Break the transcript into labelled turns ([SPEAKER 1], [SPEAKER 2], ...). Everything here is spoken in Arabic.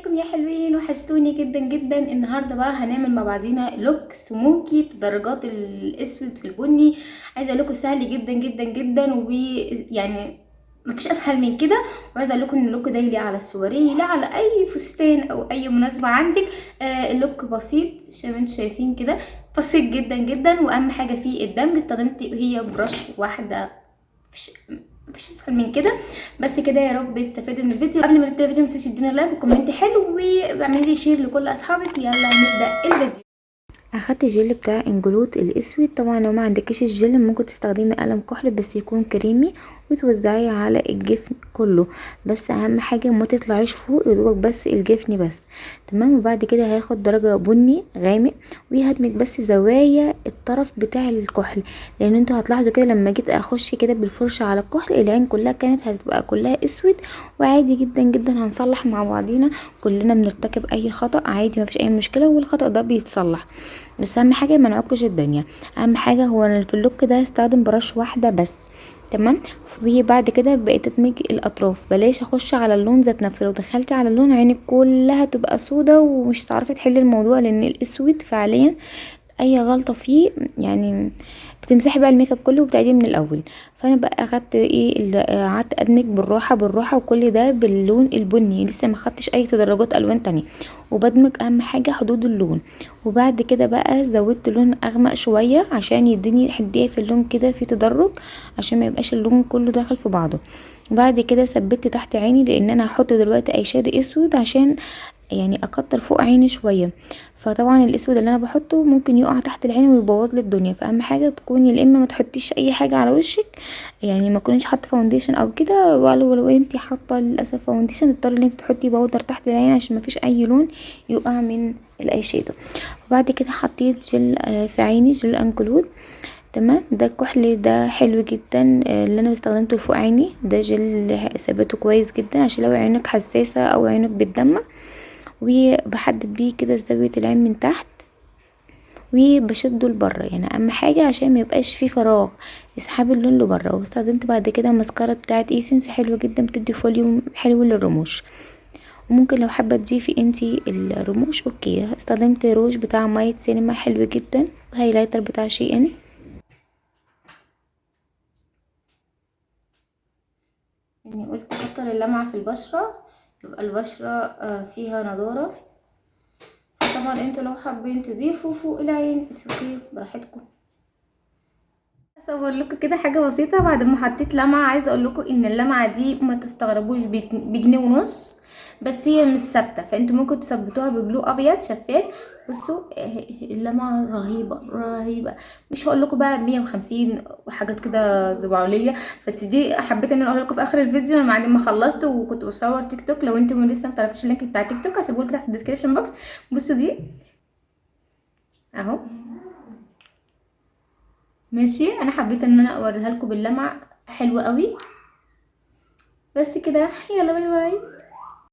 [SPEAKER 1] ازيكم يا حلوين؟ وحشتوني جدا جدا. النهارده بقى هنعمل مع بعضينا لوك سموكي بدرجات الاسود في البني. عايزه اقول لكم سهل جدا جدا جدا، ويعني مفيش اسهل من كده. وعايزه اقول لكم ان اللوك ده يليق على السواريه، لا على اي فستان او اي مناسبه عندك. اللوك بسيط زي ما انتم شايفين كده، بسيط جدا جدا. واهم حاجه فيه الدمج، استخدمت هي برش واحده، مفيش اسهل من كده. بس كده يا رب يستفادوا من الفيديو. قبل ما نبدا الفيديو متنسيش تدينا لايك وكومنت حلو، واعملي لي شير لكل اصحابك. يلا نبدا الفيديو.
[SPEAKER 2] اخدت الجل بتاع انجلوت الاسود. طبعا لو ما عندكيش الجل ممكن تستخدمي قلم كحل بس يكون كريمي وتوزعيه على الجفن كله، بس اهم حاجه ما تطلعيش فوق، يدوبك بس الجفن بس. تمام. وبعد كده هاخد درجه بني غامق وهدمج بس زوايا الطرف بتاع الكحل، لان انتوا هتلاحظوا كده لما جيت اخش كده بالفرشه على الكحل العين كلها كانت هتبقى كلها اسود. وعادي جدا جدا هنصلح مع بعضينا، كلنا بنرتكب اي خطأ عادي، مفيش اي مشكله والخطأ ده بيتصلح. بس اهم حاجه ما نعكش الدنيا. اهم حاجه هو انا في اللوك ده هستخدم براش واحده بس. تمام. وبعد كده بقيت ادمج الاطراف، بلاش اخش على اللون ذات نفسه، لو دخلتي على اللون عينك كلها تبقى سودا ومش هتعرفي تحلي الموضوع، لان الاسود فعليا اي غلطه فيه يعني بتمسحي بقى الميك اب كله وبتعيديه من الاول. فانا بقى اخدت قعدت ادمج بالراحه بالراحه، وكل ده باللون البني، لسه ما خدتش اي تدرجات الوان تانية، وبدمج اهم حاجه حدود اللون. وبعد كده بقى زودت لون اغمق شويه عشان يديني حديه في اللون كده في تدرج، عشان ما يبقاش اللون كله داخل في بعضه. وبعد كده ثبت تحت عيني، لان انا هحط دلوقتي اي شادو اسود عشان يعني اكتر فوق عيني شويه. فطبعا الاسود اللي انا بحطه ممكن يقع تحت العين ويبوظ لي الدنيا، فاهم حاجه تكوني يا اما ما تحطيش اي حاجه على وشك، يعني ما تكونيش حاطه فاونديشن او كده، ولو انتي حاطه للاسف فاونديشن تضطري ان انتي تحطي باودر تحت العين عشان ما فيش اي لون يقع من الاي شادو. وبعد كده حطيت جل في عيني، جل انكلود. تمام. ده الكحل ده حلو جدا، اللي انا استخدمته فوق عيني ده جل ثبته كويس جدا عشان لو عينك حساسه او عينك بتدمع. وبحدد بيه كده زاوية العين من تحت وبشده لبره، يعني اهم حاجه عشان ما يبقاش فيه فراغ، اسحبي اللون لبره. واستخدمت بعد كده ماسكارا بتاعه ايسنس حلوه جدا، بتدي فوليوم حلو للرموش. وممكن لو حابه تضيفي انتي الرموش اوكي. استخدمت روج بتاع مايت سينما حلو جدا، وهايلايتر بتاع شي ان.
[SPEAKER 1] يعني قلت اكتر اللمعه في البشره، يبقى البشره فيها نضاره. طبعا انتوا لو حابين تضيفوا فوق العين اوكي براحتكم. اصور لكم كده حاجه بسيطه بعد ما حطيت لمعه. عايزه اقول لكم ان اللمعه دي ما تستغربوش، بجنيه ونص بس، هي مش ثابته، فانتوا ممكن تثبتوها بجلو ابيض شفاف. بصوا اللمعه رهيبه رهيبه. مش هقول لكم بقى 150 وحاجات كده زبعوليه، بس دي حبيت ان انا اقول لكم في اخر الفيديو انا بعد ما خلصت وكنت بصور تيك توك. لو انتم لسه ما تعرفوش اللينك بتاع تيك توك هسيبه لكم تحت في الديسكريبشن بوكس. بصوا دي اهو، ماشي. انا حبيت ان انا اوريها لكم باللمعه، حلوه قوي. بس كده، يلا باي باي.